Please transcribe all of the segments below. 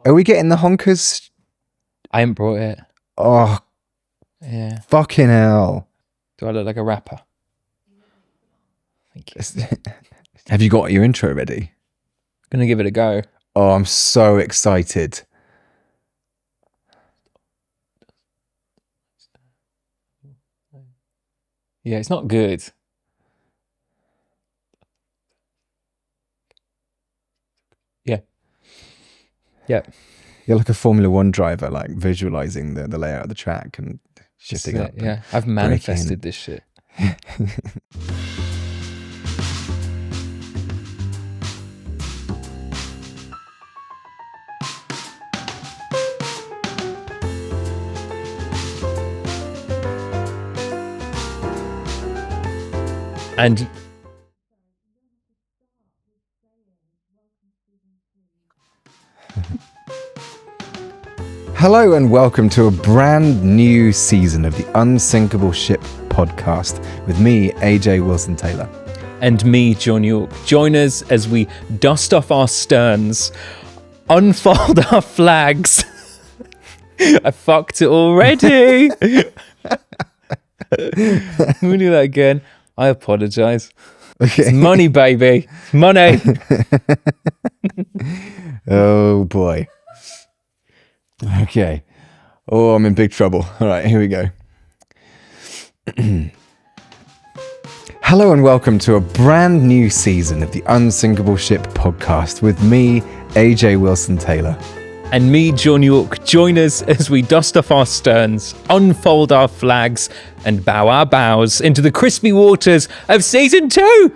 Are we getting the honkers? I haven't brought it. Oh, Yeah. fucking hell. Do I look like a rapper? Thank you. Have you got your intro ready? I'm going to give it a go. Oh, I'm so excited. Yeah, it's not good. Yeah. Yeah. You're like a Formula One driver, like visualizing the layout of the track and shifting up. Yeah, I've manifested this shit. And Hello and welcome to a brand new season of the Unsinkable Ship podcast with me, AJ Wilson Taylor. and me, John York. Join us as we dust off our sterns, unfold our flags. I fucked it already. We'll do that again. I apologise. Okay. It's money, baby. Money. Oh boy. Okay. Oh, I'm in big trouble. All right, here we go. Hello and welcome to a brand new season of the Unsinkable Ship podcast with me, AJ Wilson Taylor. And me, John York. Join us as we dust off our sterns, unfold our flags, and bow our bows into the crispy waters of season 2.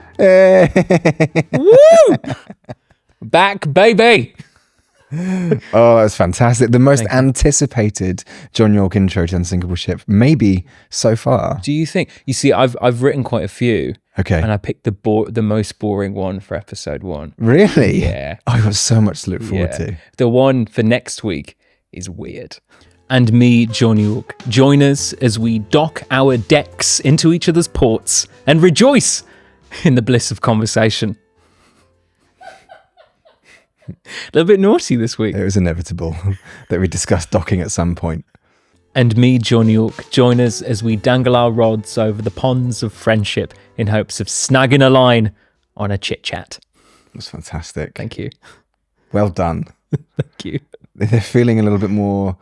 Woo! Back, baby. Oh, that's fantastic. The most anticipated John York intro to Unsinkable Ship, maybe so far. Do you think? You see, I've written quite a few. Okay. And I picked the most boring one for episode 1. Really? Yeah. Oh, I've got so much to look forward to. The one for next week is weird. And me, John York. Join us as we dock our decks into each other's ports and rejoice in the bliss of conversation. A little bit naughty this week. It was inevitable that we discussed docking at some point. And me, John York. Join us as we dangle our rods over the ponds of friendship in hopes of snagging a line on a chit-chat. That's fantastic. Thank you. Well done. Thank you. They're feeling a little bit more,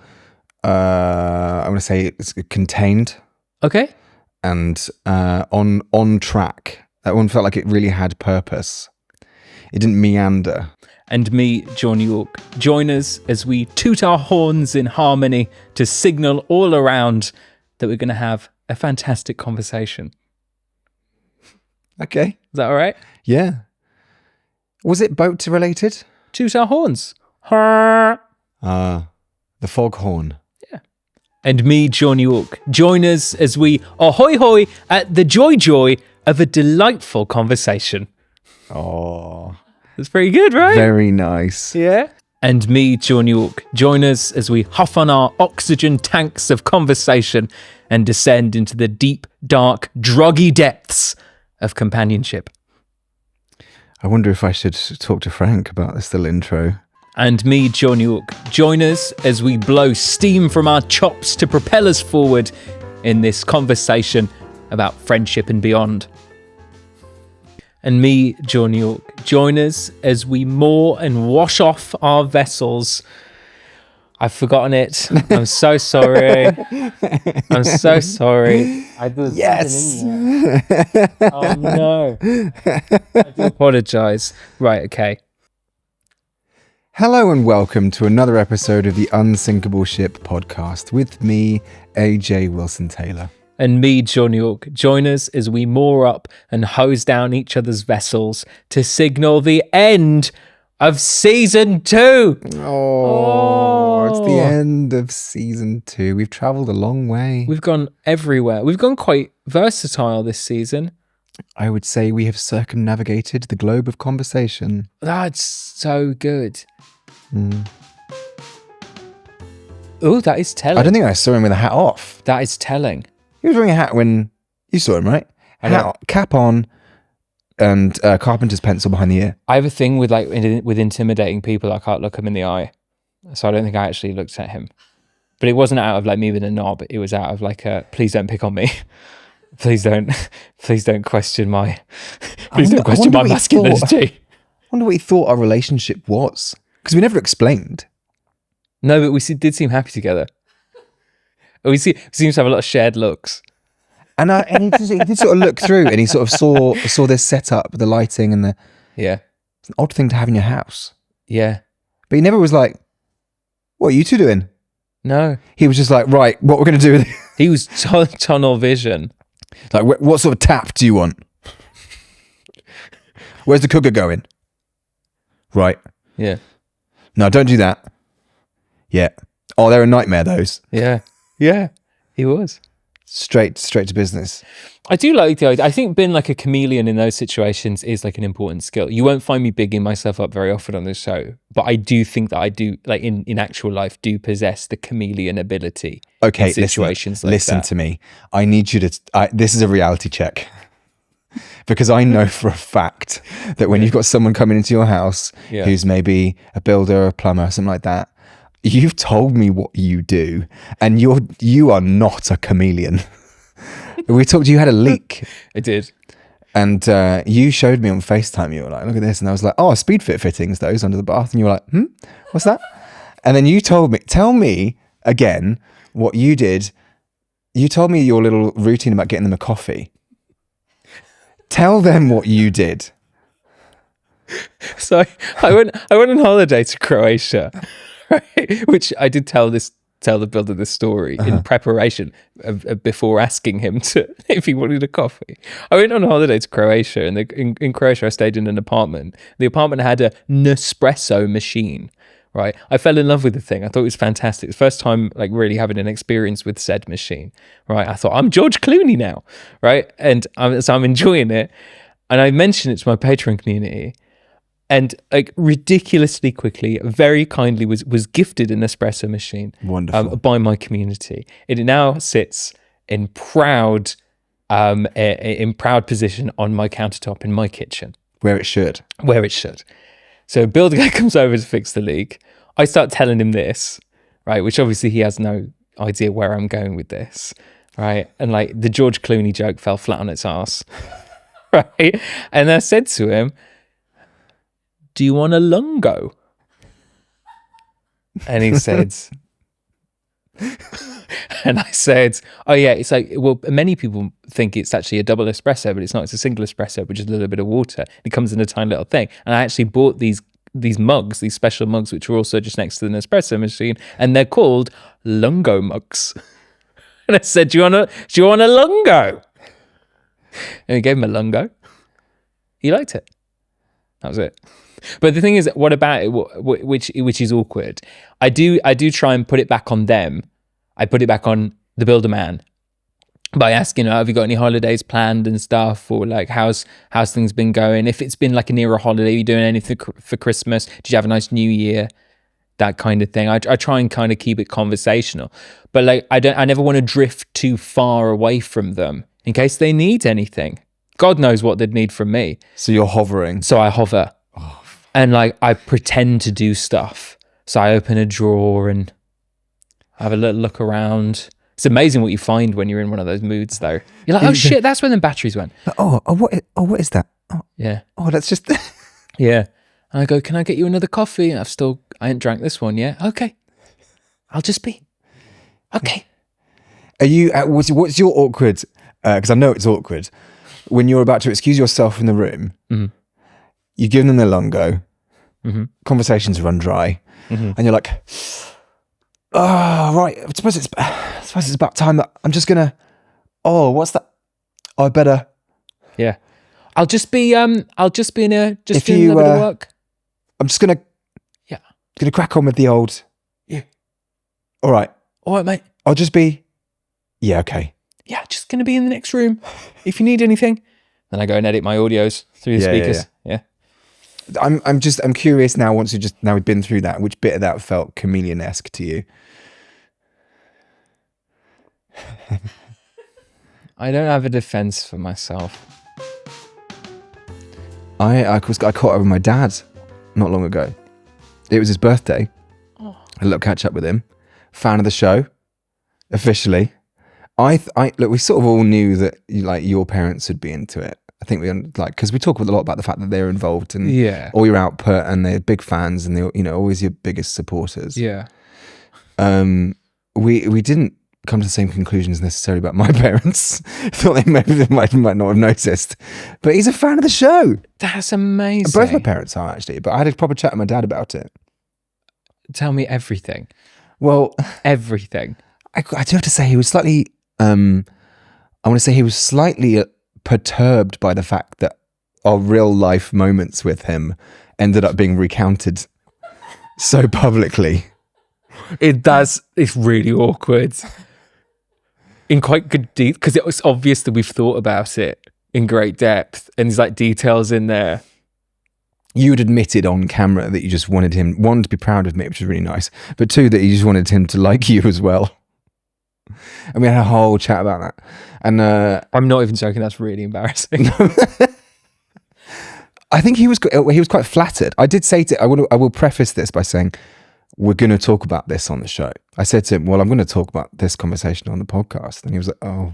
I want to say it's contained Okay. and on track. That one felt like it really had purpose. It didn't meander. And me, John York. Join us as we toot our horns in harmony to signal all around that we're going to have a fantastic conversation. Okay. Is that all right? Yeah. Was it boat related? Toot our horns. Ha. The foghorn. Yeah. And me, John York. Join us as we ahoy hoy at the joy of a delightful conversation. Oh. That's pretty good, right? Very nice. Yeah. And me, John York. Join us as we huff on our oxygen tanks of conversation and descend into the deep, dark, druggy depths of companionship. I wonder if I should talk to Frank about this little intro. And me, John York. Join us as we blow steam from our chops to propel us forward in this conversation about friendship and beyond. And me, John York. Join us as we moor and wash off our vessels. I've forgotten it. I'm so sorry. I'm so sorry. Yes. Oh no. I do apologise. Right, okay. Hello and welcome to another episode of the Unsinkable Ship podcast with me, AJ Wilson Taylor. And me, John York. Join us as we moor up and hose down each other's vessels to signal the end of season 2. Oh, it's the end of season 2. We've travelled a long way. We've gone everywhere. We've gone quite versatile this season. I would say we have circumnavigated the globe of conversation. That's so good. Oh, that is telling. I don't think I saw him with a hat off. That is telling. He was wearing a hat when you saw him, right? Hat, cap on, and carpenter's pencil behind the ear. I have a thing with with intimidating people. I can't look them in the eye. So I don't think I actually looked at him. But it wasn't out of like me being a knob. It was out of like a, please don't pick on me. please don't question my masculinity. I wonder what he thought our relationship was. Because we never explained. No, but we did seem happy together. We seem to have a lot of shared looks. And he did sort of look through, and he sort of saw this setup, the lighting, and yeah, it's an odd thing to have in your house. Yeah, but he never was like, "What are you two doing?" No, he was just like, "Right, what we're going to do with it?" He was tunnel vision. Like, what sort of tap do you want? Where's the cooker going? Right. Yeah. No, don't do that. Yeah. Oh, they're a nightmare, those. Yeah. Yeah. He was. Straight to business. I do like the idea. I think being like a chameleon in those situations is like an important skill. You won't find me bigging myself up very often on this show, but I do think that I do, like in actual life, do possess the chameleon ability. Okay, in situations listen to me. I need you to. This is a reality check. Because I know for a fact that when you've got someone coming into your house who's maybe a builder, a plumber, something like that, you've told me what you do, and you are not a chameleon. We talked. You had a leak. I did, and you showed me on FaceTime. You were like, "Look at this," and I was like, "Oh, speed fit fittings, those under the bath." And you were like, what's that?" And then you told me. Tell me again what you did. You told me your little routine about getting them a coffee. Tell them what you did. So I went on holiday to Croatia, right? Which I did tell the builder this story in preparation before asking him if he wanted a coffee. I went on holiday to Croatia, and in Croatia I stayed in an apartment. The apartment had a Nespresso machine. Right, I fell in love with the thing. I thought it was fantastic. The first time, like, really having an experience with said machine. Right, I thought I'm George Clooney now. Right, and so I'm enjoying it. And I mentioned it to my Patreon community, and like ridiculously quickly, very kindly was gifted an espresso machine. Wonderful. By my community. It now sits in proud position on my countertop in my kitchen. Where it should. So a builder guy comes over to fix the leak. I start telling him this, right? Which obviously he has no idea where I'm going with this, right? And like the George Clooney joke fell flat on its ass, right? And I said to him, "Do you want a lungo?" And he said, and I said, "Oh yeah, it's like, well, many people think it's actually a double espresso, but it's not. It's a single espresso, which is a little bit of water. It comes in a tiny little thing." And I actually bought these mugs, these special mugs, which are also just next to the Nespresso machine, and they're called lungo mugs. And I said, "Do you want a lungo?" And he gave him a lungo. He liked it. That was it. But the thing is, what about it? Which is awkward. I do try and put it back on them. I put it back on the builder man by asking, "Have you got any holidays planned and stuff, or like how's things been going? If it's been like a near a holiday, are you doing anything for Christmas? Did you have a nice New Year?" That kind of thing. I try and kind of keep it conversational, but like I never want to drift too far away from them in case they need anything. God knows what they'd need from me. So you're hovering. So I hover. Oh. And like I pretend to do stuff. So I open a drawer and have a little look around. It's amazing what you find when you're in one of those moods, though. You're like, "Oh shit, that's where the batteries went." What is that? Oh, yeah. Oh, that's just. Yeah. And I go, "Can I get you another coffee?" I ain't drank this one yet. Okay. I'll just be. Okay. Are you? What's your awkward? Because I know it's awkward when you're about to excuse yourself from the room. Mm-hmm. You give them the lungo. Mm-hmm. Conversations run dry, and you're like, "Oh, right. I suppose it's about time that I'm just gonna. Oh, what's that? Oh, I better. Yeah. I'll just be in a doing a bit of work. I'm just gonna crack on with the old. Yeah. All right, mate. I'll just be. Yeah, okay. Yeah, just gonna be in the next room. If you need anything, then I go and edit my audios through the speakers. Yeah. I'm curious now. Now we've been through that, which bit of that felt chameleon-esque to you? I don't have a defense for myself. I caught up with my dad not long ago. It was his birthday. Oh. a little catch up with him. Fan of the show, officially. Look, we sort of all knew that like your parents would be into it. I think we like, because we talk a lot about the fact that they're involved in all your output, and they're big fans, and they're, you know, always your biggest supporters. Yeah. We didn't come to the same conclusions necessarily about my parents. Thought they might not have noticed, but he's a fan of the show. That's amazing. Both my parents are, actually, but I had a proper chat with my dad about it. Tell me everything. Well, everything. I do have to say he was slightly. I want to say he was slightly perturbed by the fact that our real life moments with him ended up being recounted so publicly. It does. It's really awkward. In quite good detail, because it was obvious that we've thought about it in great depth, and there's like details in there. You had admitted on camera that you just wanted him, one, to be proud of me, which was really nice, but two, that you just wanted him to like you as well. And we had a whole chat about that. And I'm not even joking. That's really embarrassing. I think he was quite flattered. I did say I will preface this by saying, we're going to talk about this on the show. I said to him, well, I'm going to talk about this conversation on the podcast. And he was like, oh.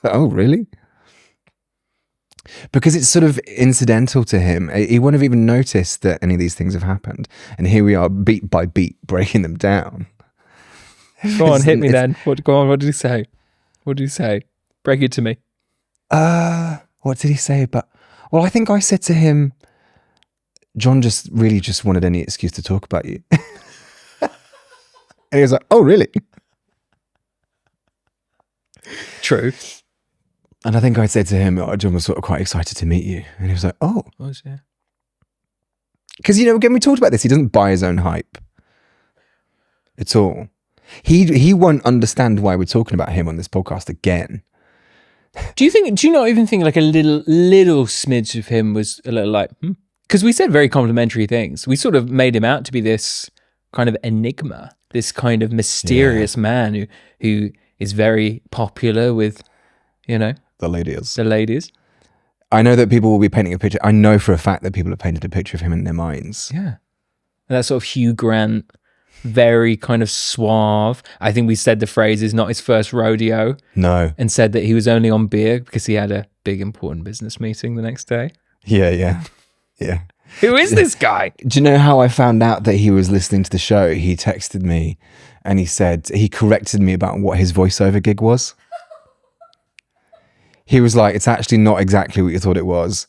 Oh, really? Because it's sort of incidental to him. He wouldn't have even noticed that any of these things have happened. And here we are, beat by beat, breaking them down. Go on, hit me then. Go on, what did he say? What did he say? Break it to me. What did he say about... Well, I think I said to him, John just wanted any excuse to talk about you. And he was like, oh, really? True. And I think I said to him, oh, John was sort of quite excited to meet you. And he was like, oh. Yeah. Because, you know, again, we talked about this. He doesn't buy his own hype at all. He won't understand why we're talking about him on this podcast again. Do you not even think like a little smidge of him was a little like, Because we said very complimentary things. We sort of made him out to be this kind of enigma, this kind of mysterious man who is very popular with, you know, the ladies. I know that people will be painting a picture. I know for a fact that people have painted a picture of him in their minds. Yeah. And that sort of Hugh Grant, very kind of suave. I think we said the phrase is not his first rodeo. No. And said that he was only on beer because he had a big important business meeting the next day. Yeah. Who is this guy? Do you know how I found out that he was listening to the show? He texted me and he corrected me about what his voiceover gig was. He was like, it's actually not exactly what you thought it was.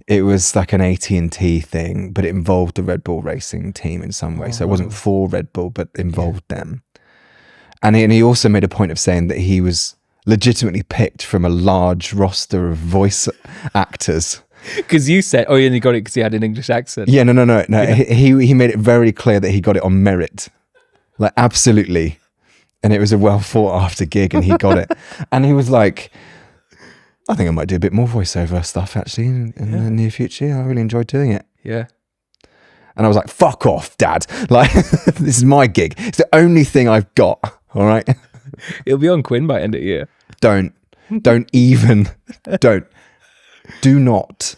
It was like an AT&T thing, but it involved the Red Bull racing team in some way. So it wasn't for Red Bull, but involved them. And he also made a point of saying that he was legitimately picked from a large roster of voice actors. Because you said, and he got it because he had an English accent. Yeah, no. Yeah. He made it very clear that he got it on merit. Like, absolutely. And it was a well thought after gig and he got it. And he was like, I think I might do a bit more voiceover stuff actually in the near future. I really enjoyed doing it. Yeah. And I was like, fuck off, Dad. Like, this is my gig. It's the only thing I've got. All right. It'll be on Quinn by end of year. Don't. Do not.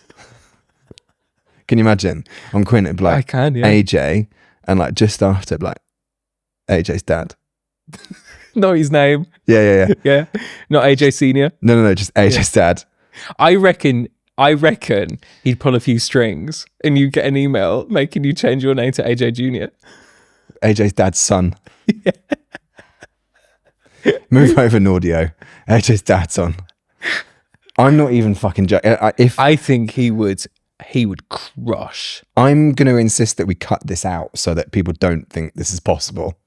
Can you imagine? On Quinn, it'd be like, I can, yeah. AJ, and like just after, like, AJ's dad. Not his name. Yeah. Yeah. Not AJ Senior. No, just AJ's dad. I reckon he'd pull a few strings and you get an email making you change your name to AJ Junior. AJ's dad's son. Yeah. Move over, Nordio. AJ's dad's son. I'm not even fucking joking. I think he would crush. I'm going to insist that we cut this out so that people don't think this is possible.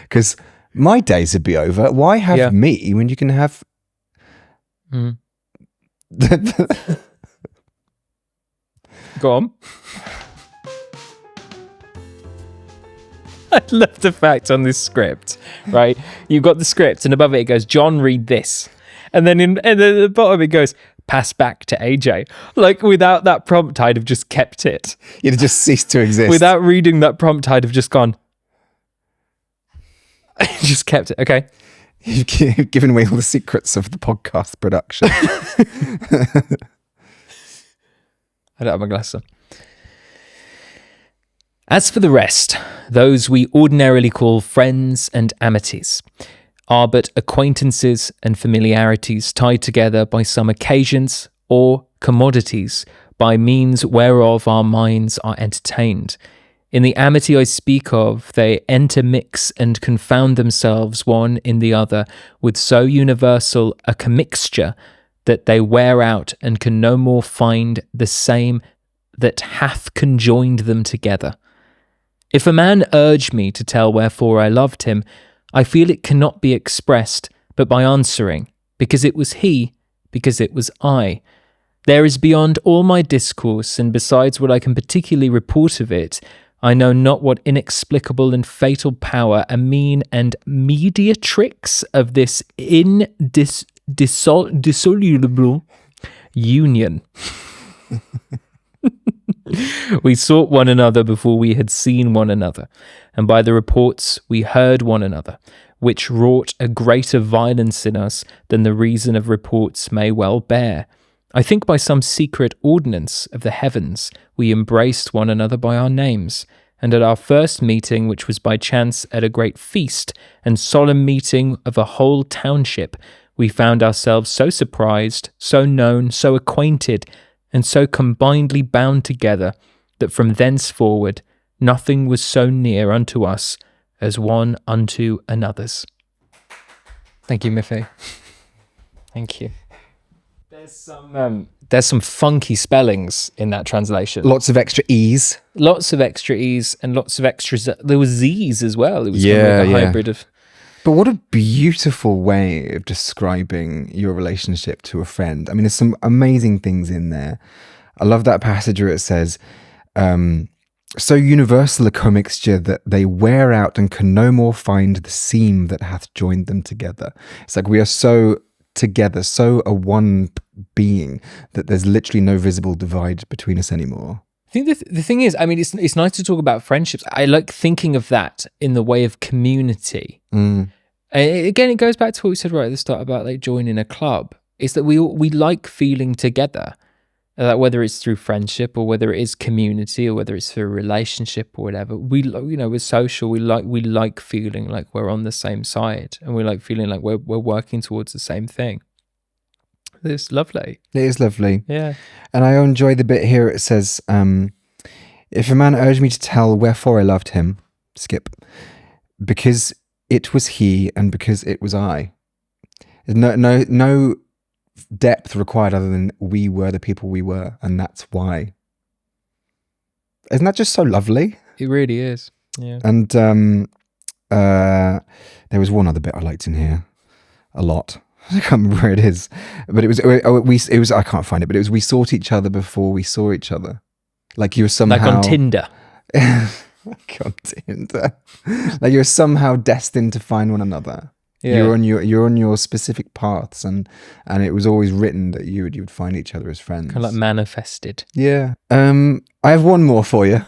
Because my days would be over. Why have me when you can have... Go on. I love the fact on this script, right? You've got the script and above it goes, John, read this. And then at the bottom it goes, pass back to AJ. Like, without that prompt, I'd have just kept it. You'd have just ceased to exist. Without reading that prompt, I'd have just gone... just kept it. Okay. You've given away all the secrets of the podcast production. I don't have my glasses on. As for the rest, those we ordinarily call friends and amities are but acquaintances and familiarities tied together by some occasions or commodities by means whereof our minds are entertained. In the amity I speak of, they intermix and confound themselves one in the other with so universal a commixture that they wear out and can no more find the same that hath conjoined them together. If a man urge me to tell wherefore I loved him, I feel it cannot be expressed but by answering, because it was he, because it was I. There is beyond all my discourse, and besides what I can particularly report of it, I know not what inexplicable and fatal power a mean and mediatrix of this indissoluble union. We sought one another before we had seen one another, and by the reports we heard one another, which wrought a greater violence in us than the reason of reports may well bear. I think by some secret ordinance of the heavens we embraced one another by our names, and at our first meeting, which was by chance at a great feast and solemn meeting of a whole township, we found ourselves so surprised, so known, so acquainted, and so combinedly bound together, that from thenceforward nothing was so near unto us as one unto another's. Thank you, Miffy. Thank you. There's some funky spellings in that translation. Lots of extra E's. Lots of extra E's and lots of extras. There was Z's as well. It was kind of like a hybrid of... But what a beautiful way of describing your relationship to a friend. I mean, there's some amazing things in there. I love that passage where it says, so universal a commixture that they wear out and can no more find the seam that hath joined them together. It's like we are so together, so a one being, that there's literally no visible divide between us anymore. I think the thing is, I mean, it's nice to talk about friendships. I like thinking of that in the way of community. Again, it goes back to what we said right at the start about like joining a club. It's that we like feeling together, whether it's through friendship or whether it is community or whether it's through a relationship or whatever. We're social. We like feeling like we're on the same side, and we like feeling like we're working towards the same thing. It's lovely. It is lovely. Yeah. And I enjoy the bit here. It says, if a man urged me to tell wherefore I loved him, skip, because it was he and because it was I. There's no depth required other than we were the people we were, and that's why. Isn't that just so lovely? It really is. Yeah. And there was one other bit I liked in here a lot. I can't remember where it is, but it was I can't find it, but it was we sought each other before we saw each other. Like you were somehow like on Tinder. Like on Tinder. Like you're somehow destined to find one another. Yeah. You're on your specific paths, and it was always written that you would find each other as friends. Kind of like manifested. Yeah. I have one more for you.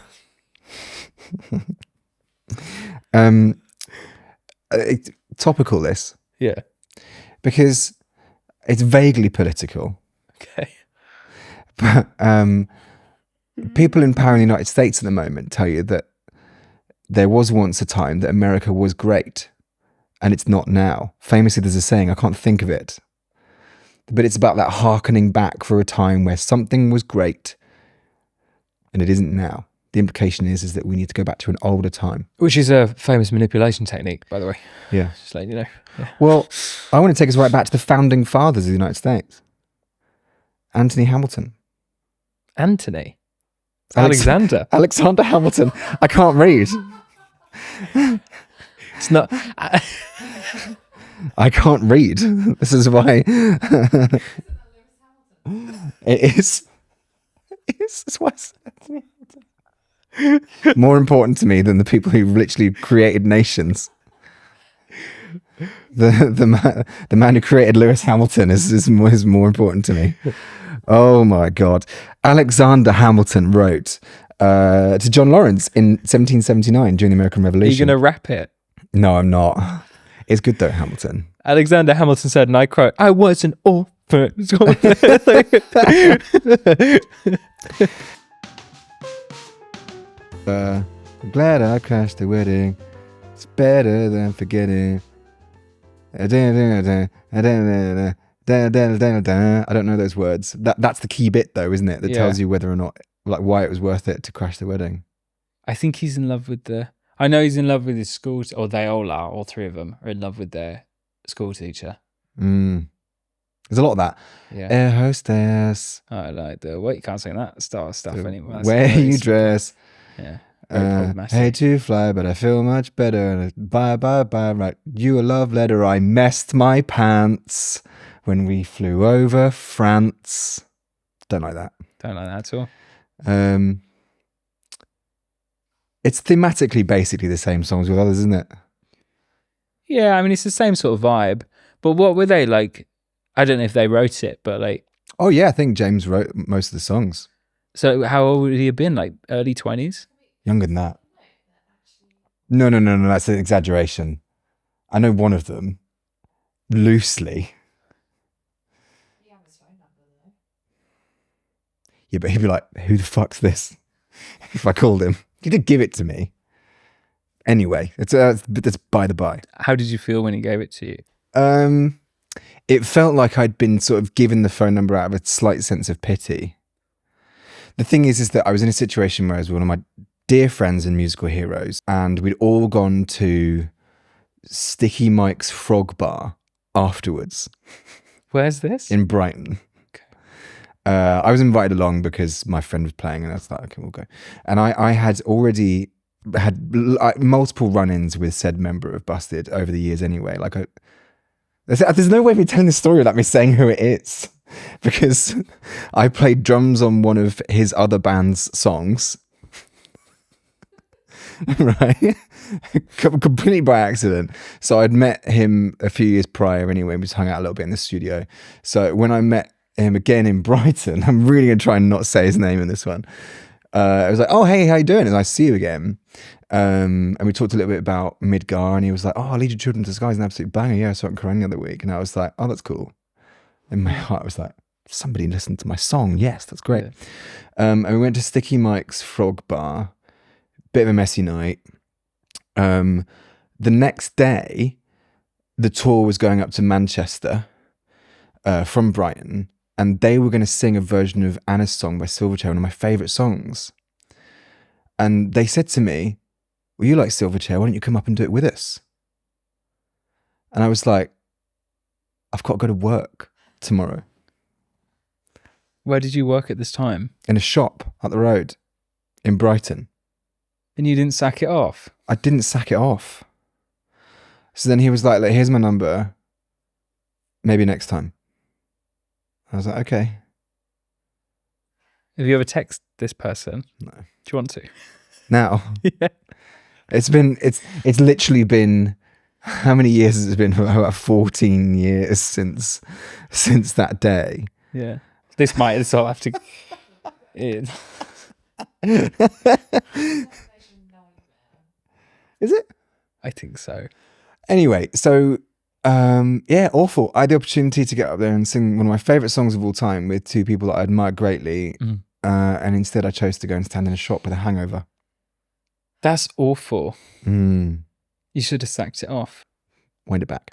Topical this. Yeah. Because it's vaguely political. Okay. But people in power in the United States at the moment tell you that there was once a time that America was great, and it's not now. Famously, there's a saying, I can't think of it, but it's about that hearkening back for a time where something was great, and it isn't now. The implication is that we need to go back to an older time. Which is a famous manipulation technique, by the way. Yeah. Just like, Yeah. Well, I want to take us right back to the founding fathers of the United States. Anthony Hamilton. Anthony? Alexander Hamilton. I can't read. It's not... I can't read. This is why. It is. That's why I said Anthony Hamilton. More important to me than the people who literally created nations. The man who created Lewis Hamilton is more important to me. Oh my God. Alexander Hamilton wrote to John Lawrence in 1779 during the American Revolution. Are you going to rap it? No, I'm not. It's good though, Hamilton. Alexander Hamilton said, and I quote, "I was an orphan." I'm glad I crashed the wedding. It's better than forgetting. I don't know those words. That's the key bit though, isn't it? That tells you whether or not, like, why it was worth it to crash the wedding. I think he's in love with I know he's in love with his school, or they all are, all three of them are in love with their school teacher. There's a lot of that. Yeah. Air hostess. I like you can't sing that stuff anymore. Where you dress. Yeah. Very hate to fly, but I feel much better. Bye, right. You a love letter. I messed my pants when we flew over France. Don't like that. Don't like that at all. It's thematically basically the same songs with others, isn't it? Yeah, I mean, it's the same sort of vibe. But what were they like? I don't know if they wrote it, but like... Oh, yeah, I think James wrote most of the songs. So how old would he have been? Like early 20s? Younger than that. No, that's an exaggeration. I know one of them. Loosely. Yeah, but he'd be like, who the fuck's this? If I called him. He did give it to me. Anyway, that's by the by. How did you feel when he gave it to you? It felt like I'd been sort of given the phone number out of a slight sense of pity. The thing is that I was in a situation where I was with one of my dear friends and musical heroes, and we'd all gone to Sticky Mike's Frog Bar afterwards. Where's this? In Brighton. Okay. I was invited along because my friend was playing, and I was like, okay, we'll go. And I had already had multiple run-ins with said member of Busted over the years anyway. Like, there's no way of me telling the story without me saying who it is, because I played drums on one of his other band's songs. Right? Completely by accident. So I'd met him a few years prior anyway. We just hung out a little bit in the studio. So when I met him again in Brighton, I'm really going to try and not say his name in this one. I was like, oh, hey, how you doing? And I see you again. And we talked a little bit about Midgar, and he was like, oh, I'll Lead Your Children to the Sky is an absolute banger. Yeah, I saw it in Koran the other week. And I was like, oh, that's cool. In my heart, I was like, somebody listened to my song. Yes, that's great. Yeah. And we went to Sticky Mike's Frog Bar. Bit of a messy night. The next day, the tour was going up to Manchester from Brighton, and they were going to sing a version of Anna's song by Silverchair, one of my favourite songs. And they said to me, well, you like Silverchair, why don't you come up and do it with us? And I was like, I've got to go to work tomorrow. Where did you work at this time? In a shop up the road in Brighton. And you didn't sack it off? I didn't sack it off. So then he was like, here's my number. Maybe next time. I was like, okay. Have you ever texted this person? No. Do you want to? Now? Yeah. It's literally been, how many years has it been? About 14 years since that day. Yeah. This all have to... Is it? I think so. Anyway, so yeah, awful. I had the opportunity to get up there and sing one of my favourite songs of all time with two people that I admire greatly, and instead I chose to go and stand in a shop with a hangover. That's awful. You should have sacked it off. Wind it back.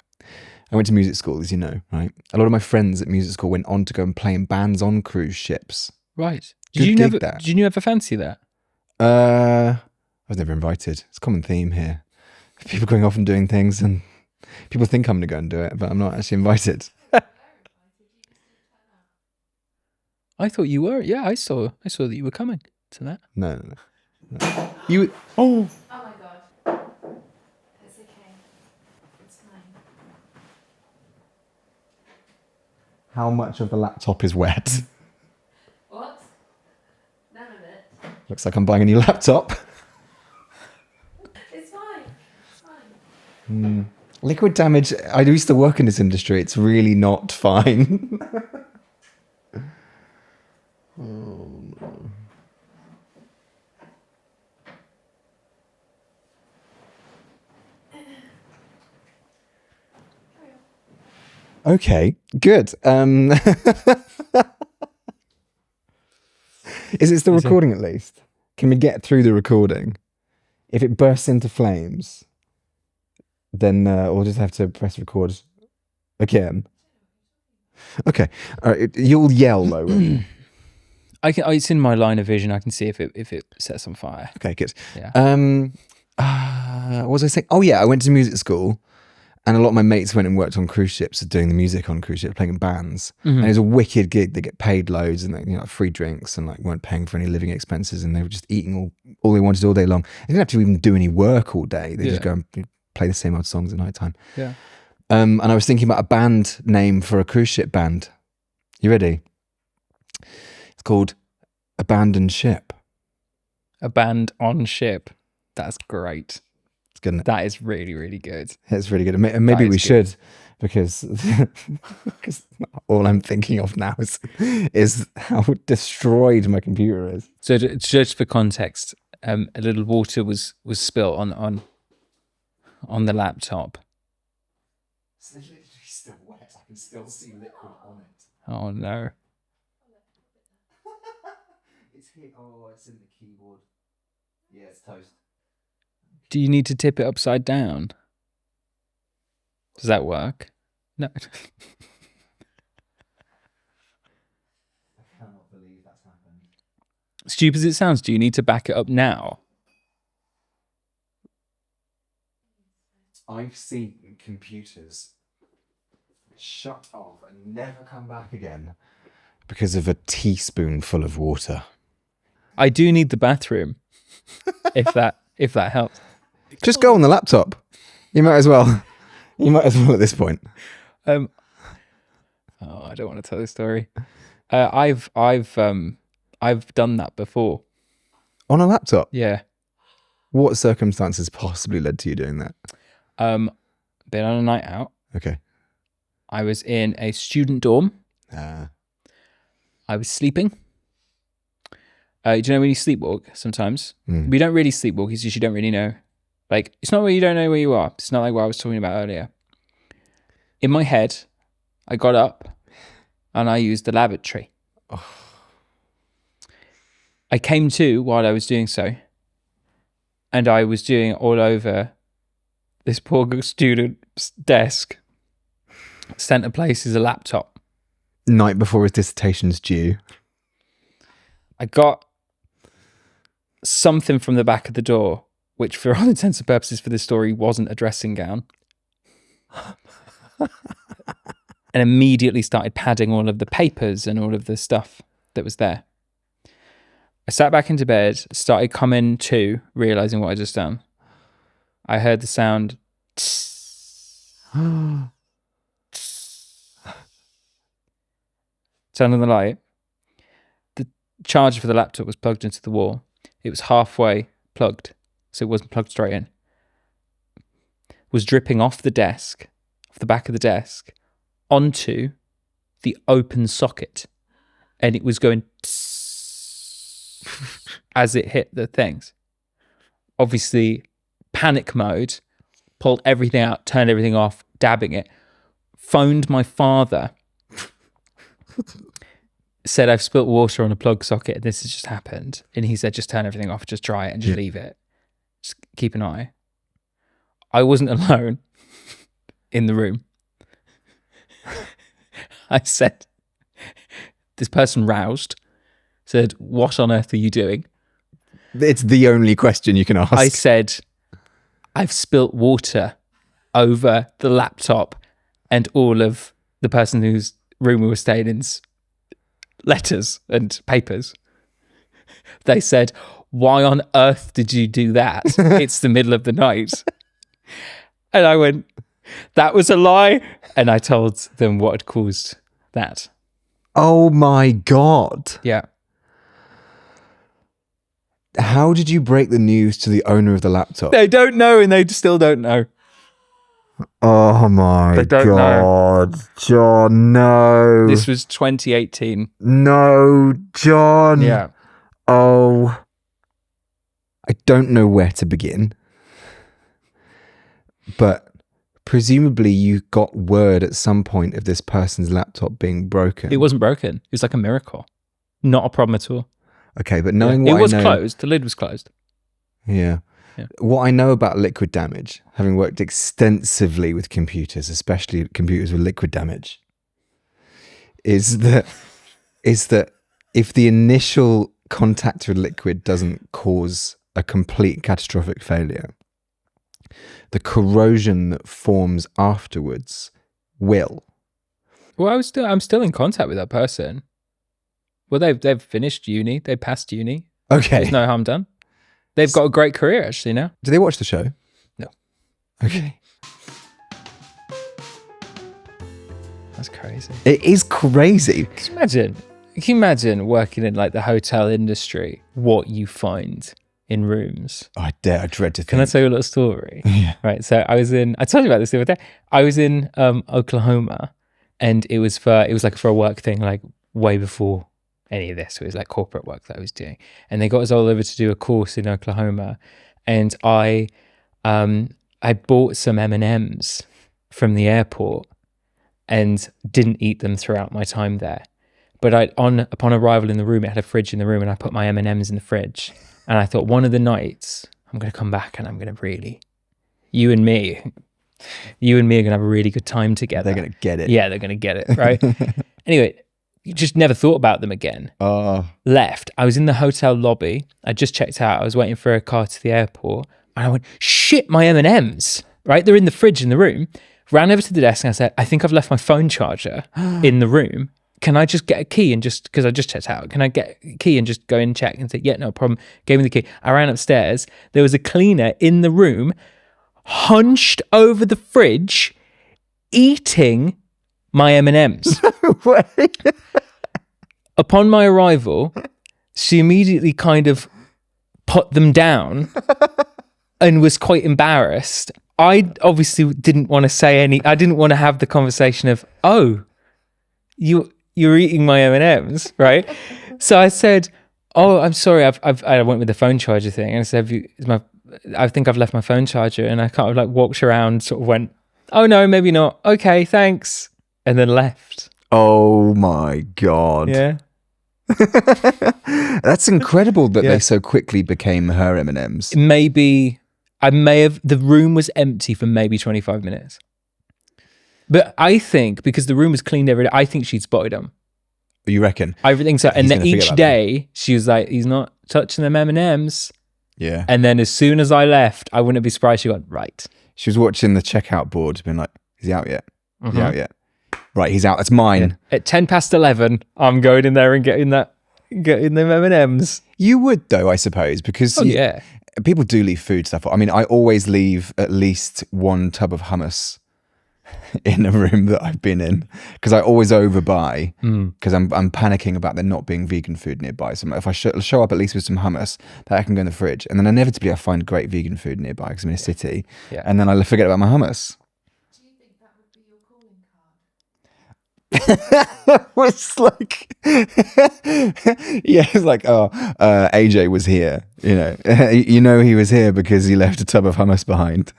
I went to music school, as you know, right? A lot of my friends at music school went on to go and play in bands on cruise ships. Right. Did you ever fancy that? I was never invited. It's a common theme here. People going off and doing things, and people think I'm going to go and do it, but I'm not actually invited. I thought you were. Yeah, I saw that you were coming to that. No. You. Oh. Oh my god. It's okay. It's fine. How much of the laptop is wet? What? None of it. Looks like I'm buying a new laptop. It's fine. It's fine. Liquid damage. I used to work in this industry. It's really not fine. Oh, no. Okay, good. Is it still recording at least? Can we get through the recording? If it bursts into flames, then we'll just have to press record again. Okay. You'll yell though, won't you? It's in my line of vision. I can see if it sets on fire. Okay, good. Yeah. What was I saying? Oh yeah, I went to music school, and a lot of my mates went and worked on cruise ships, doing the music on cruise ships, playing in bands. And it was a wicked gig. They get paid loads, and they, free drinks, and like weren't paying for any living expenses, and they were just eating all they wanted all day long. They didn't have to even do any work all day. They just go and play the same old songs at night time. Yeah. And I was thinking about a band name for a cruise ship band. You ready? It's called Abandoned Ship. A band on ship. That's great. It's good. That is really, really good. It's really good. And maybe we should, because all I'm thinking of now is how destroyed my computer is. So just for context, a little water was spilt on the laptop. It's literally still wet. I can still see liquid on it. Oh no. It's here. Oh, it's in the keyboard. Yeah, it's toast. Do you need to tip it upside down? Does that work? No. I cannot believe that's happened. Stupid as it sounds, do you need to back it up now? I've seen computers shut off and never come back again because of a teaspoonful of water. I do need the bathroom. if that helps. Just go on the laptop. You might as well. You might as well at this point. I don't want to tell this story. I've done that before. On a laptop? Yeah. What circumstances possibly led to you doing that? Been on a night out. Okay. I was in a student dorm. Ah. I was sleeping. Do you know when you sleepwalk sometimes? We don't really sleepwalk, it's just you don't really know. Like, it's not where you don't know where you are. It's not like what I was talking about earlier. In my head, I got up and I used the lavatory. Oh. I came to while I was doing so, and I was doing it all over this poor student's desk. Centre place is a laptop. Night before his dissertation's due. I got something from the back of the door, which for all intents and purposes for this story wasn't a dressing gown. And immediately started padding all of the papers and all of the stuff that was there. I sat back into bed, started coming to, realising what I just done. I heard the sound. Turned on the light. The charger for the laptop was plugged into the wall. It was halfway plugged, so it wasn't plugged straight in. Was dripping off the desk, off the back of the desk, onto the open socket. And it was going as it hit the things. Obviously, panic mode, pulled everything out, turned everything off, dabbing it, phoned my father, said, I've spilt water on a plug socket and this has just happened. And he said, just turn everything off, just try it and just leave it. Just keep an eye. I wasn't alone in the room. I said, this person roused, said, what on earth are you doing? It's the only question you can ask. I said, I've spilt water over the laptop and all of the person whose room we were staying in's letters and papers. They said, why on earth did you do that? It's the middle of the night. And I went, that was a lie. And I told them what had caused that. Oh my God. Yeah. How did you break the news to the owner of the laptop? They don't know, and they still don't know. Oh my God. John, no. This was 2018. No, John. Yeah. Oh. I don't know where to begin. But presumably you got word at some point of this person's laptop being broken. It wasn't broken. It was like a miracle. Not a problem at all. Okay, but knowing what I know... It was closed. The lid was closed. Yeah. What I know about liquid damage, having worked extensively with computers, especially computers with liquid damage, is that if the initial contact with liquid doesn't cause a complete catastrophic failure, the corrosion that forms afterwards will. Well, I'm still in contact with that person. Well, they've finished uni. They passed uni. Okay. There's no harm done. They've got a great career actually now. Do they watch the show? No. Okay. That's crazy. It is crazy. Can you imagine working in like the hotel industry, what you find in rooms? Oh, I dread to think. Can I tell you a little story? Yeah. Right. So I told you about this the other day. I was in Oklahoma, and it was like for a work thing, like way before any of this. It was like corporate work that I was doing. And they got us all over to do a course in Oklahoma. And I bought some M&Ms from the airport and didn't eat them throughout my time there. But upon arrival in the room, it had a fridge in the room, and I put my M&Ms in the fridge. And I thought, one of the nights, I'm going to come back and I'm going to really, you and me are going to have a really good time together. They're going to get it. Yeah, they're going to get it, right? Anyway, you just never thought about them again. Left. I was in the hotel lobby. I just checked out. I was waiting for a car to the airport. And I went, shit, my M&Ms, right? They're in the fridge in the room. Ran over to the desk and I said, I think I've left my phone charger in the room. Can I just get a key and just, because I just checked out, can I get a key and just go in and check and say, yeah, no problem. Gave me the key. I ran upstairs. There was a cleaner in the room, hunched over the fridge, eating my M&Ms. Upon my arrival, she immediately kind of put them down and was quite embarrassed. I obviously didn't want to say I didn't want to have the conversation of, oh, you're eating my M&Ms, right? So I said, oh, I'm sorry. I went with the phone charger thing. And I said, I think I've left my phone charger. And I kind of like walked around, sort of went, oh no, maybe not. Okay, thanks. And then left. Oh my God. Yeah. That's incredible that they so quickly became her M&Ms. Maybe the room was empty for maybe 25 minutes. But I think because the room was cleaned every day, I think she'd spotted them. You reckon? I think so. And then each day she was like, he's not touching them M&Ms. Yeah. And then as soon as I left, I wouldn't be surprised she went, right. She was watching the checkout board, being like, is he out yet? Is he out yet? Right, he's out. It's mine. Yeah. At 11:10, I'm going in there and getting them M&Ms. You would though, I suppose, because people do leave food stuff. I mean, I always leave at least one tub of hummus in a room that I've been in, because I always overbuy because I'm panicking about there not being vegan food nearby. So if I show up at least with some hummus, that I can go in the fridge, and then inevitably I find great vegan food nearby because I'm in a city, and then I forget about my hummus. Do you think that would be your calling card? It's like, it's like, AJ was here. You know he was here because he left a tub of hummus behind.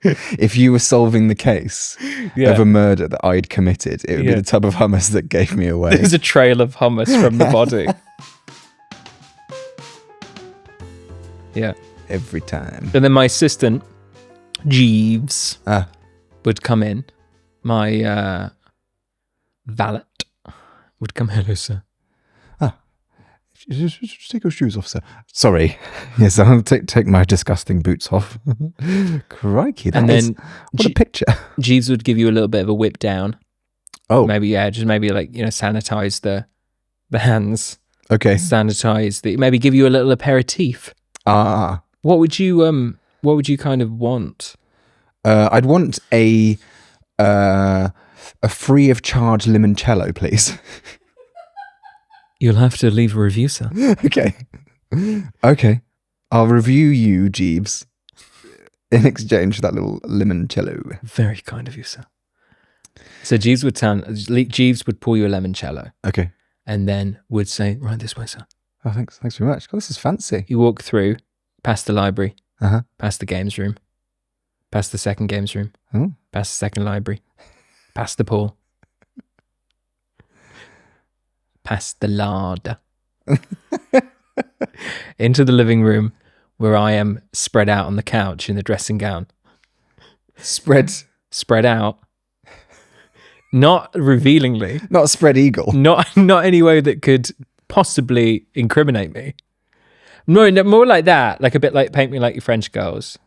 If you were solving the case of a murder that I'd committed, it would be the tub of hummus that gave me away. There's a trail of hummus from the body. Yeah. Every time. And then my assistant, Jeeves, would come in. My valet would come, hello, sir. Just take your shoes off, sir. Sorry. Yes, I'll take my disgusting boots off. Crikey, what a picture. Jeeves would give you a little bit of a whip down. Oh. Maybe like, sanitize the hands. Okay. Sanitize maybe give you a little aperitif. What would you kind of want? I'd want a free of charge limoncello, please. You'll have to leave a review, sir. Okay. I'll review you, Jeeves, in exchange for that little limoncello. Very kind of you, sir. So Jeeves would pour you a limoncello. Okay. And then would say, right this way, sir. Oh, thanks very much. God, this is fancy. You walk through, past the library, Uh-huh. past the games room, past the second games room, Oh. past the second library, past the pool, past the larder, into the living room where I am spread out on the couch in the dressing gown. Spread out. Not revealingly. Not spread eagle. Not any way that could possibly incriminate me. No, more like that. Like a bit like Paint Me Like Your French Girls.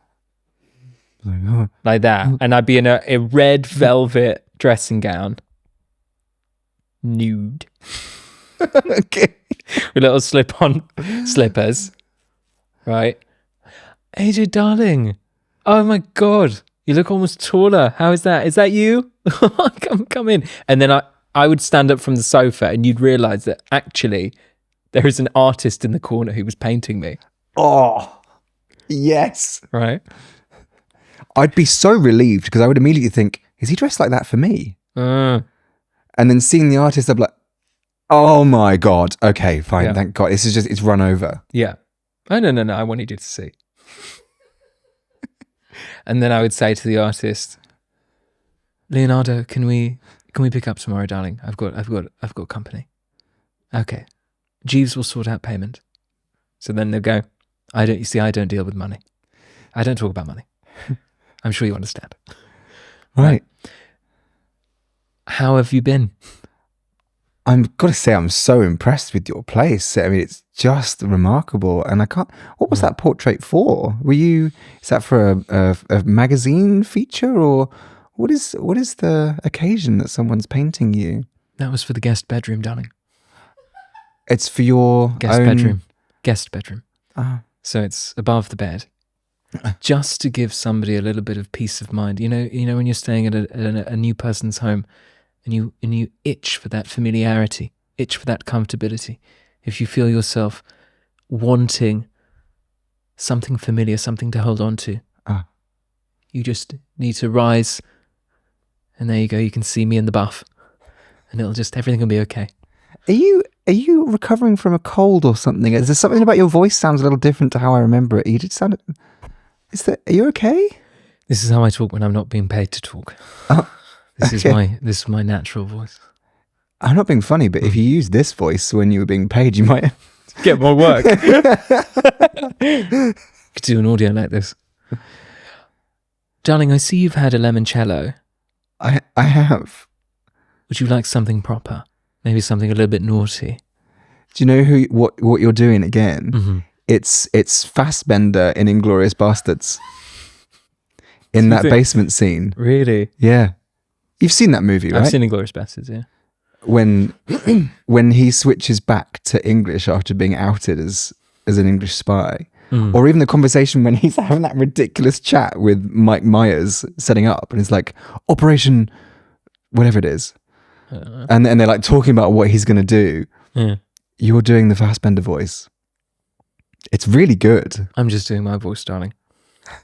Like that. And I'd be in a red velvet dressing gown. Nude. Okay. With little slip-on slippers. Right? AJ, darling. Oh my God. You look almost taller. How is that? Is that you? Come in. And then I would stand up from the sofa and you'd realise that actually there is an artist in the corner who was painting me. Oh, yes. Right? I'd be so relieved because I would immediately think, is he dressed like that for me? And then seeing the artist, I'd be like, oh my God. Okay, fine. Yeah. Thank God. It's run over. Yeah. Oh, no. I wanted you to see. And then I would say to the artist, Leonardo, can we pick up tomorrow, darling? I've got company. Okay. Jeeves will sort out payment. So then they'll go, I don't deal with money. I don't talk about money. I'm sure you understand. Right. How have you been? I've got to say, I'm so impressed with your place. I mean, it's just remarkable. And what was that portrait for? Is that for a magazine feature, or what is the occasion that someone's painting you? That was for the guest bedroom, darling. It's for your bedroom. Guest bedroom. Ah. So it's above the bed. Just to give somebody a little bit of peace of mind. You know when you're staying at a new person's home and you itch for that familiarity, itch for that comfortability. If you feel yourself wanting something familiar, something to hold on to, you just need to rise, and there you go. You can see me in the buff, and everything will be okay. Are you recovering from a cold or something? Is there something about your voice sounds a little different to how I remember it? You did sound. Are you okay? This is how I talk when I'm not being paid to talk. Oh, this is my natural voice. I'm not being funny, but if you use this voice when you were being paid, you might get more work. Could do an audio like this. Darling, I see you've had a limoncello. I have. Would you like something proper? Maybe something a little bit naughty. Do you know what you're doing again? Mm-hmm. It's Fassbender in Inglourious Bastards. In that basement scene. Really? Yeah. You've seen that movie, right? I've seen Inglourious Bastards, yeah. When he switches back to English after being outed as an English spy. Or even the conversation when he's having that ridiculous chat with Mike Myers setting up, and it's like, Operation whatever it is. And they're like talking about what he's going to do. Yeah. You're doing the Fassbender voice. It's really good. I'm just doing my voice, darling.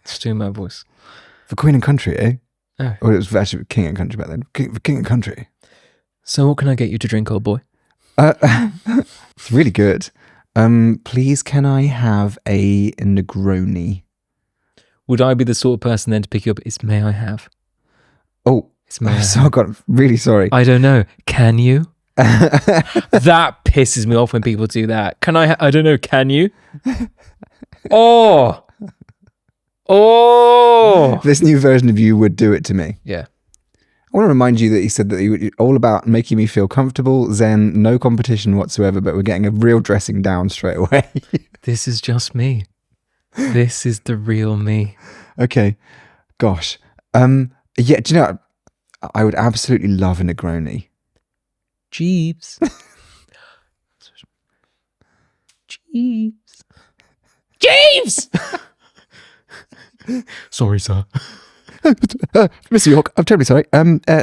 Just doing my voice. For Queen and Country, eh? Oh. Or it was actually King and Country back then. King and Country. So what can I get you to drink, old boy? It's really good. Please, can I have a Negroni? Would I be the sort of person then to pick you up? It's may I have? Oh, It's may I so have? I got really sorry. I don't know. Can you? That pisses me off when people do that. Can I? I don't know. Can you? Oh. This new version of you would do it to me. Yeah. I want to remind you that he said that he was all about making me feel comfortable, zen, no competition whatsoever, but we're getting a real dressing down straight away. This is just me. This is the real me. Okay. Gosh. Yeah, do you know what? I would absolutely love a Negroni. Jeeves. Jeeves! Sorry, sir. Mr. York, I'm terribly sorry.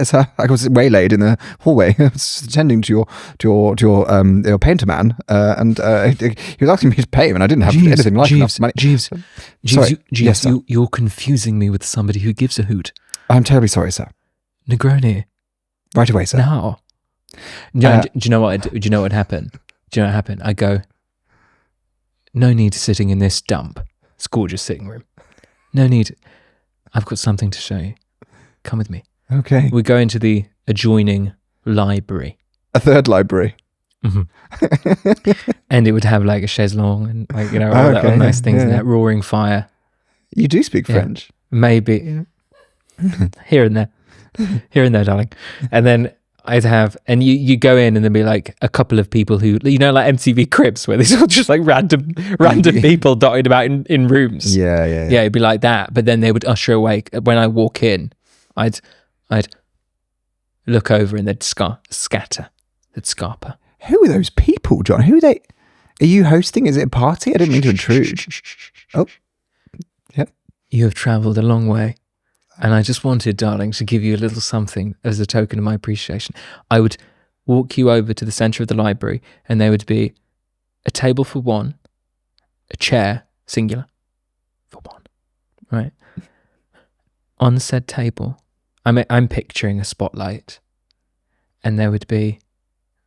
Sir, I was waylaid in the hallway. I was attending to your painter man, and he was asking me to pay him, and I didn't have anything like enough money. Jeeves, Sorry. Yes, sir. you're confusing me with somebody who gives a hoot. I'm terribly sorry, sir. Negroni. Right away, sir. Now. Do you know what? Do you know what happened? Do you know what happened? I go. No need sitting in this dump. It's a gorgeous sitting room. No need. I've got something to show you. Come with me. Okay. We go into the adjoining library. A third library. And it would have like a chaise longue and like, you know, all those things and that roaring fire. You do speak French? Maybe. Here and there, darling. And then I'd have, and you go in and there'd be like a couple of people who, you know, like MTV Cribs, where there's all just like random people dotted about in rooms. Yeah. It'd be like that. But then they would usher away. When I walk in, I'd look over and they'd scatter. They'd scarper. Who are those people, John? Who are they? Are you hosting? Is it a party? I didn't mean to intrude. Oh, yep. You have travelled a long way. And I just wanted, darling, to give you a little something as a token of my appreciation. I would walk you over to the centre of the library and there would be a table for one, a chair, singular, for one, right? On said table, I'm picturing a spotlight and there would be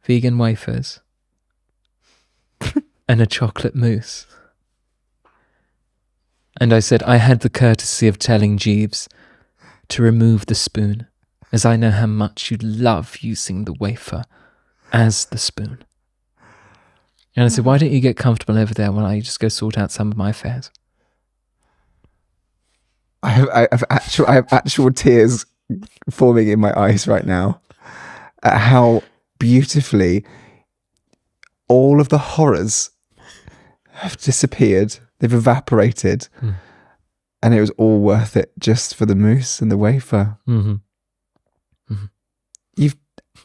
vegan wafers and a chocolate mousse. And I said, I had the courtesy of telling Jeeves to remove the spoon, as I know how much you love using the wafer as the spoon. And I said, why don't you get comfortable over there while I just go sort out some of my affairs? I have actual tears forming in my eyes right now at how beautifully all of the horrors have disappeared. They've evaporated. And it was all worth it just for the mousse and the wafer. You've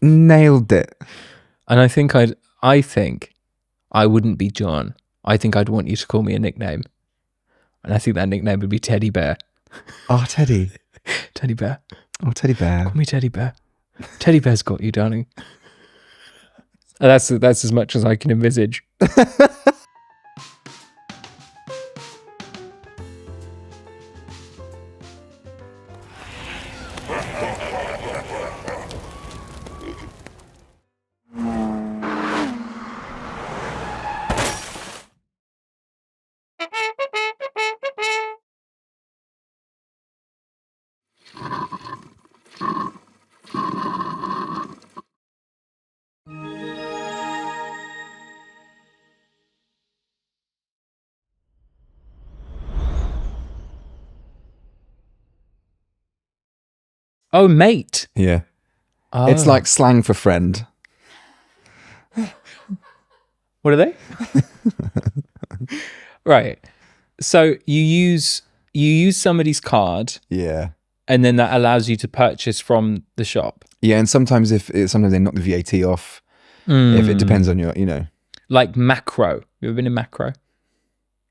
nailed it. And I think I wouldn't be John. I think I'd want you to call me a nickname. And I think that nickname would be Teddy Bear. Oh, Teddy. Teddy Bear. Oh, Teddy Bear. Call me Teddy Bear. Teddy Bear's got you, darling. And that's as much as I can envisage. Oh, mate. Yeah. Oh. It's like slang for friend. What are they? Right. So you use somebody's card. Yeah. And then that allows you to purchase from the shop. Yeah, and sometimes sometimes they knock the VAT off. If it depends on your, Like Macro. You ever been in Macro?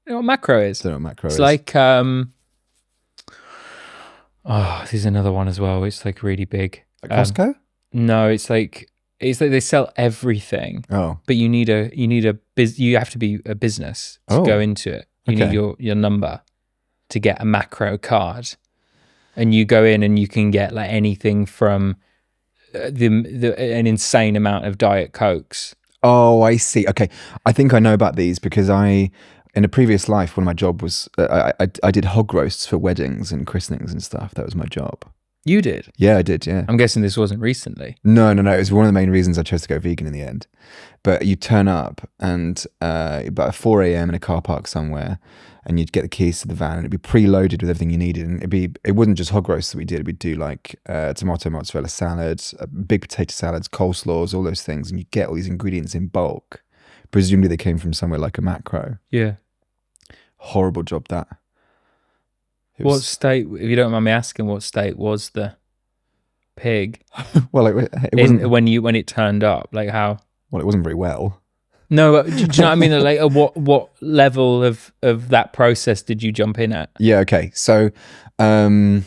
You know what Macro is? I don't know what Macro it's is. Like there's another one as well. It's like really big. Like Costco? No, it's like they sell everything. Oh. But you have to be a business to go into it. You need your number to get a Macro card. And you go in and you can get like anything from an insane amount of Diet Cokes. Oh, I see. Okay. I think I know about these because in a previous life, one of my job was, I did hog roasts for weddings and christenings and stuff. That was my job. You did? Yeah, I did, yeah. I'm guessing this wasn't recently. No. It was one of the main reasons I chose to go vegan in the end. But you turn up and about 4 a.m. in a car park somewhere, and you'd get the keys to the van and it'd be preloaded with everything you needed. And it wasn't just hog roasts that we did. We'd do like tomato mozzarella salads, big potato salads, coleslaws, all those things. And you get all these ingredients in bulk. Presumably they came from somewhere like a Macro. Yeah. Horrible job that. What state, if you don't mind me asking, what state was the pig? Well, it wasn't when it turned up, like how? Well, it wasn't very well. No, but do you know what I mean? Like, what level of that process did you jump in at? Yeah, okay. So, I'll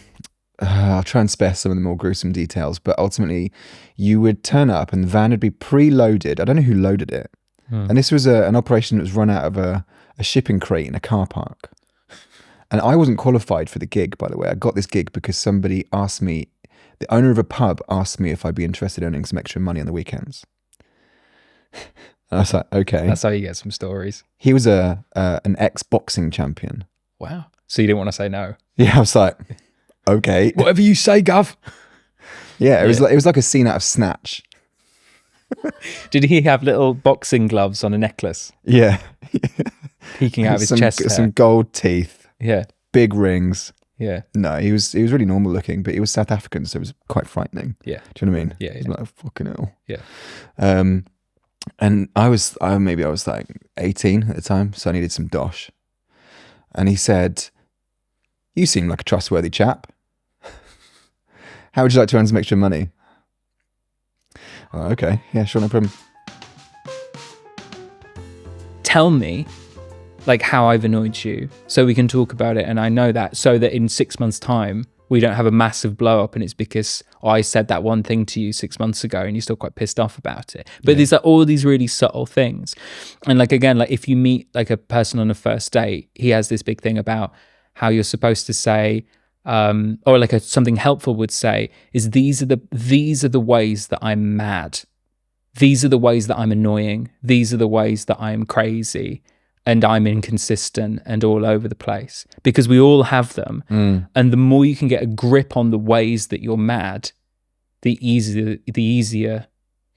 try and spare some of the more gruesome details, but ultimately, you would turn up and the van would be preloaded. I don't know who loaded it, and this was an operation that was run out of a shipping crate in a car park. And I wasn't qualified for the gig, by the way. I got this gig because somebody asked me, the owner of a pub asked me if I'd be interested in earning some extra money on the weekends. And I was like, okay. That's how you get some stories. He was an ex-boxing champion. Wow. So you didn't want to say no? Yeah, I was like, okay. Whatever you say, Gov. Yeah, it was like a scene out of Snatch. Did he have little boxing gloves on a necklace Yeah. peeking out of his some, chest hair? some gold teeth, Yeah, big rings. yeah, No, he was really normal looking, but he was South African, so it was quite frightening. yeah, Do you know what I mean? Yeah, He's yeah. like, fucking hell. yeah. And I was like 18 at the time, so I needed some dosh. And he said, "You seem like a trustworthy chap. How would you like to earn some extra money?" Oh, okay, yeah, sure, no problem. Tell me, like, how I've annoyed you, so we can talk about it. And I know that, so that in 6 months' time, we don't have a massive blow up, and it's because I said that one thing to you 6 months ago, and you're still quite pissed off about it. But there's like all these really subtle things, and like again, like if you meet like a person on a first date, he has this big thing about how you're supposed to say, or like something helpful would say is these are the ways that I'm mad, these are the ways that I'm annoying, these are the ways that I'm crazy. And I'm inconsistent and all over the place, because we all have them. And the more you can get a grip on the ways that you're mad, the easier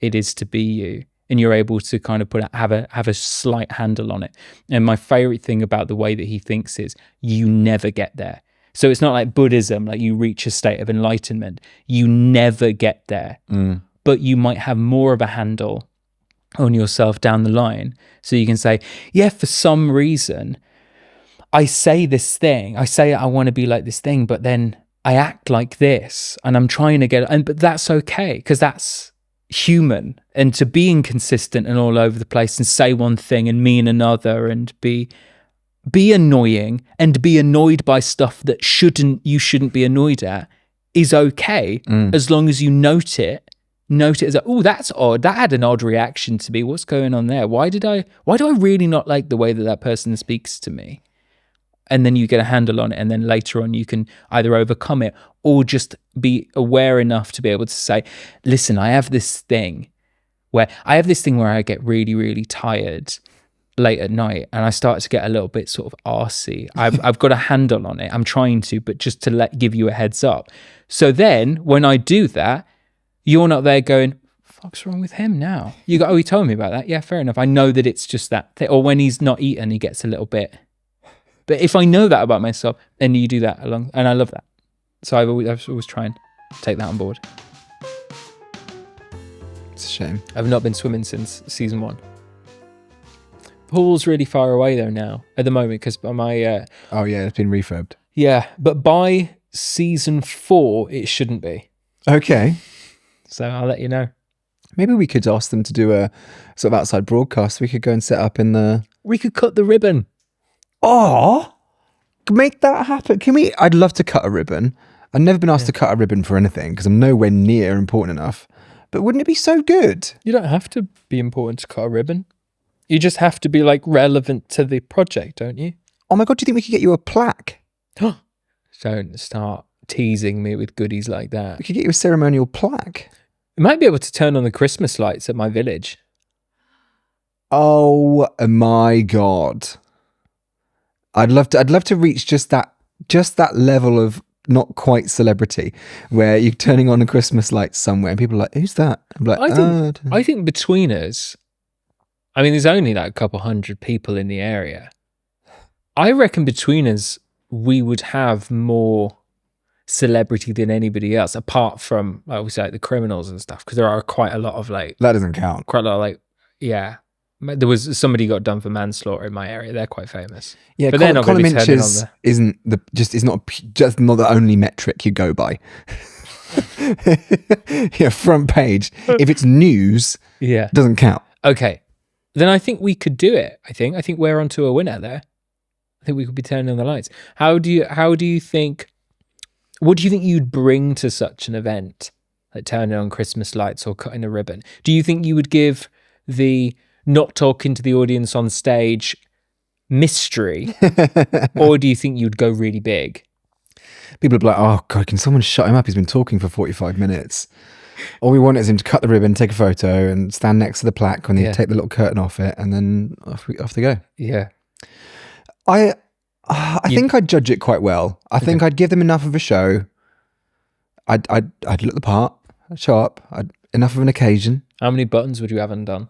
it is to be you. And you're able to kind of have a slight handle on it. And my favorite thing about the way that he thinks is you never get there. So it's not like Buddhism, like you reach a state of enlightenment. You never get there, but you might have more of a handle on yourself down the line, so you can say, yeah, for some reason I say this thing, I say I want to be like this thing, but then I act like this, and I'm trying to but that's okay, because that's human. And to be inconsistent and all over the place and say one thing and mean another, and be annoying and be annoyed by stuff that you shouldn't be annoyed at is okay, as long as you note it as, oh, that's odd. That had an odd reaction to me. What's going on there? Why do I really not like the way that person speaks to me? And then you get a handle on it. And then later on, you can either overcome it or just be aware enough to be able to say, listen, I have this thing where I get really, really tired late at night, and I start to get a little bit sort of arsey. I've got a handle on it. I'm trying to, but just to give you a heads up. So then when I do that, you're not there going, fuck's wrong with him now? You go, oh, he told me about that. Yeah, fair enough. I know that it's just that thing. Or when he's not eaten, he gets a little bit. But if I know that about myself, then you do that along, and I love that. So I always try and take that on board. It's a shame. I've not been swimming since season 1. Pool's really far away though now at the moment, because my Oh yeah, it's been refurbed. Yeah, but by season 4 it shouldn't be. Okay. So I'll let you know. Maybe we could ask them to do a sort of outside broadcast. We could go and set up in the... We could cut the ribbon. Oh, make that happen. Can we? I'd love to cut a ribbon. I've never been asked to cut a ribbon for anything because I'm nowhere near important enough. But wouldn't it be so good? You don't have to be important to cut a ribbon. You just have to be like relevant to the project, don't you? Oh my God, do you think we could get you a plaque? Don't start teasing me with goodies like that. We could get you a ceremonial plaque. We might be able to turn on the Christmas lights at my village. Oh my God. I'd love to reach just that level of not quite celebrity where you're turning on a Christmas light somewhere and people are like, who's that? I'm like, I think between us, I mean, there's only like a couple hundred people in the area. I reckon between us, we would have more celebrity than anybody else, apart from, obviously, like the criminals and stuff, because there are quite a lot of like... That doesn't count. Quite a lot of like, yeah. There was somebody got done for manslaughter in my area. They're quite famous. Yeah, but they're not column going to be turning on inches the... is not the only metric you go by. Yeah, front page. If it's news, Yeah. doesn't count. Okay. Then I think we could do it. I think we're onto a winner there. I think we could be turning on the lights. What do you think you'd bring to such an event, like turning on Christmas lights or cutting a ribbon? Do you think you would give the not talking to the audience on stage mystery, or do you think you'd go really big? People would be like, oh God, can someone shut him up? He's been talking for 45 minutes. All we want is him to cut the ribbon, take a photo, and stand next to the plaque when they take the little curtain off it, and then off they go. Yeah. I think I'd judge it quite well. I think I'd give them enough of a show. I'd look the part. I'd show up. enough of an occasion. How many buttons would you have undone?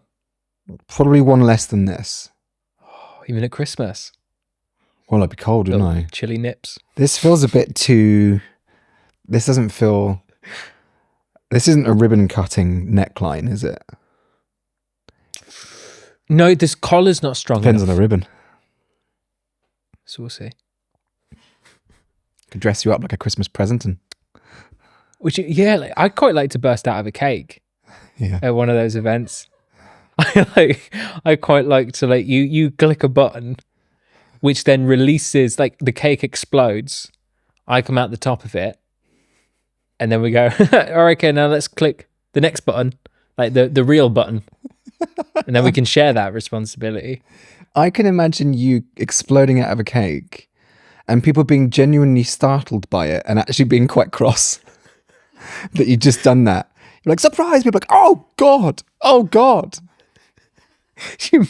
Probably one less than this. Oh, even at Christmas? Well, I'd be cold, wouldn't I? Chilly nips. This feels a bit too... This doesn't feel... This isn't a ribbon cutting neckline, is it? No, this collar's not strong Depends enough. on the ribbon. So we'll see. Could dress you up like a Christmas present and... Like, I'd quite like to burst out of a cake at one of those events. I quite like to you click a button, which then releases, like, the cake explodes. I come out the top of it, and then we go, all right, okay, now let's click the next button, like the real button, and then we can share that responsibility. I can imagine you exploding out of a cake and people being genuinely startled by it and actually being quite cross that you've just done that. You're like, surprise! People are like, oh God, oh God. You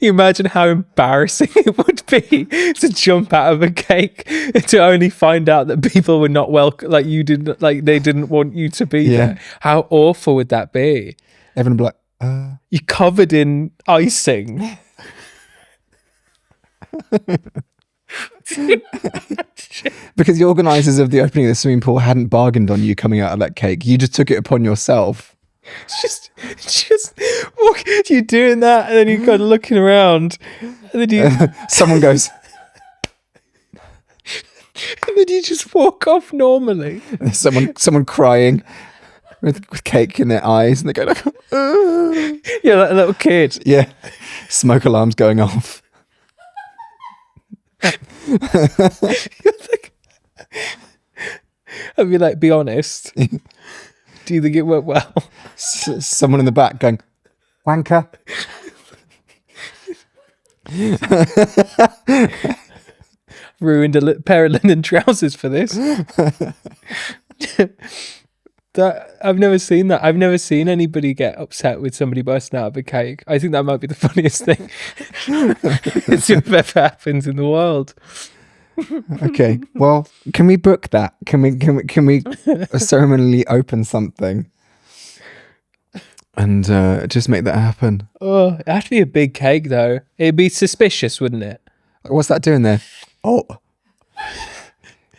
imagine how embarrassing it would be to jump out of a cake to only find out that people were not welcome, like you didn't, like they didn't want you to be there. How awful would that be? Everyone would be like, You're covered in icing. Because the organisers of the opening of the swimming pool hadn't bargained on you coming out of that cake. You just took it upon yourself. Just walk, you're doing that, and then you're kind of looking around, and then someone goes, and then you just walk off normally. Someone crying with cake in their eyes, and they go like, yeah, like a little kid. Yeah, smoke alarms going off. I'd be like, be honest. Do you think it went well? Someone in the back going, wanker. Ruined a pair of linen trousers for this. I've never seen that. I've never seen anybody get upset with somebody bursting out of a cake. I think that might be the funniest thing that's ever happens in the world. Okay, well, can we book that? Can we ceremonially open something and just make that happen? Oh, it'd have to be a big cake though. It'd be suspicious, wouldn't it? What's that doing there? Oh,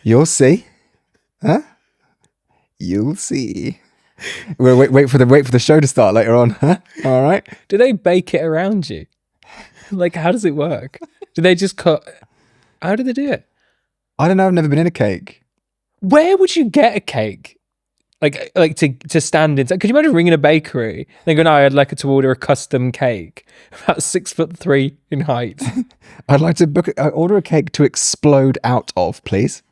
you'll see, huh? You'll see. We'll wait for the show to start later on, huh? All right. Do they bake it around you? Like, how does it work? Do they just cut? How do they do it? I don't know. I've never been in a cake. Where would you get a cake? Like to stand in? Could you imagine ringing a bakery? They go, no, I'd like to order a custom cake, about 6'3" in height. I'd like to order a cake to explode out of, please.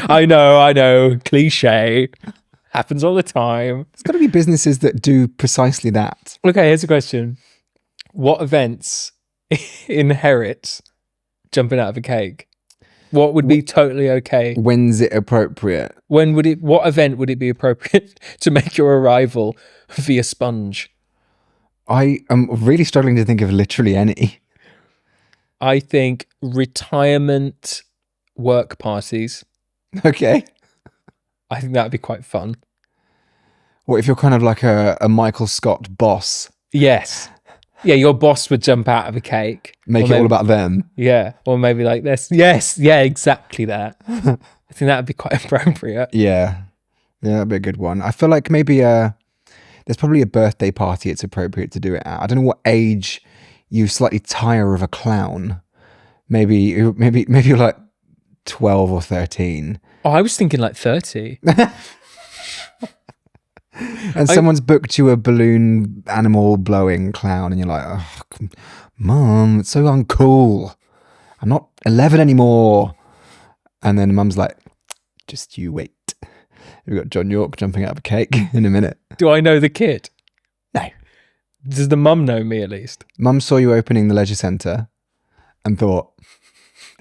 I know. Cliche. Happens all the time. There's got to be businesses that do precisely that. Okay, here's a question. What events inherit jumping out of a cake? What would be totally okay? When's it appropriate? What event would it be appropriate to make your arrival via sponge? I am really struggling to think of literally any. I think retirement work parties. Okay. I think that'd be quite fun. What if you're kind of like a Michael Scott boss? Yes. Yeah, your boss would jump out of a cake. Make it all about them. Yeah, or maybe like this. Yes, yeah, exactly that. I think that would be quite appropriate. Yeah, that'd be a good one. I feel like maybe there's probably a birthday party it's appropriate to do it at. I don't know what age you slightly tire of a clown. Maybe you're like 12 or 13. Oh, I was thinking like 30. And someone's booked you a balloon animal blowing clown and you're like, oh, Mum, it's so uncool. I'm not 11 anymore. And then Mum's like, just you wait. We've got John York jumping out of a cake in a minute. Do I know the kid? No. Does the mum know me at least? Mum saw you opening the leisure centre and thought,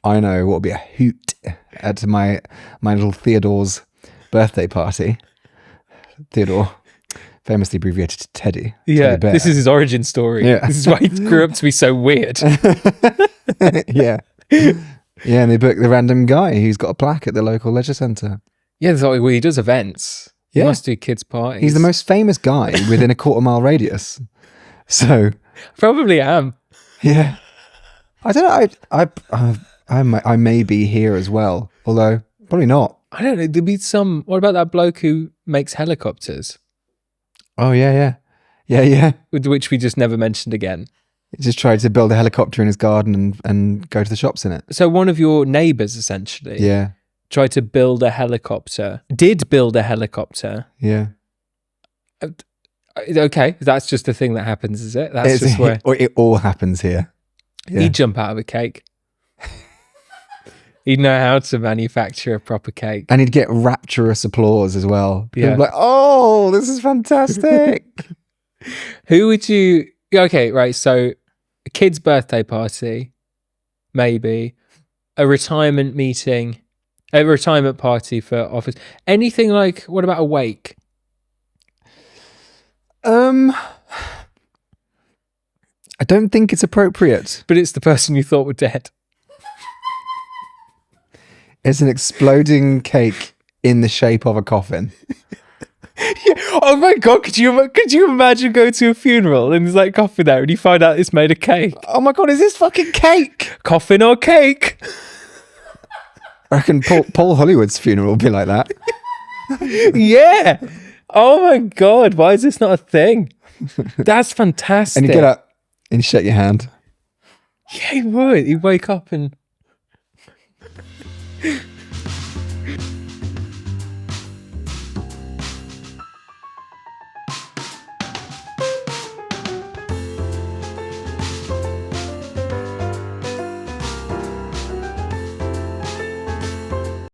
I know what would be a hoot at my little Theodore's birthday party. Theodore, famously abbreviated to Teddy. Yeah, Teddy Bear. this is his origin story. Yeah. This is why he grew up to be so weird. Yeah. Yeah, and they booked the random guy who's got a plaque at the local leisure centre. Yeah, well, he does events. He Yeah. must do kids' parties. He's the most famous guy within a quarter-mile radius. So, Probably am. yeah. I don't know. I may be here as well, although probably not. I don't know. There'd be some. What about that bloke who makes helicopters? Oh, yeah. With which we just never mentioned again. He just tried to build a helicopter in his garden and go to the shops in it. So one of your neighbours, essentially, Yeah, tried to build a helicopter. Did build a helicopter. yeah. Okay, that's just a thing that happens, is it? That's just where It all happens here. Yeah. he'd jump out of a cake. He'd know how to manufacture a proper cake. And he'd get rapturous applause as well. Yeah. People would be like, oh, this is fantastic. Who would you... Okay, right, so a kid's birthday party, maybe. A retirement meeting. A retirement party for office. Anything like... What about a wake? I don't think it's appropriate. But it's the person you thought were dead. It's an exploding cake in the shape of a coffin. Oh my God, could you imagine going to a funeral and there's like coffin there and you find out it's made of cake? Oh my God, is this fucking cake? Coffin or cake? I reckon Paul Hollywood's funeral will be like that. Yeah. Oh my God, why is this not a thing? That's fantastic. And you get up and you shake your hand. Yeah, he would. He'd wake up and...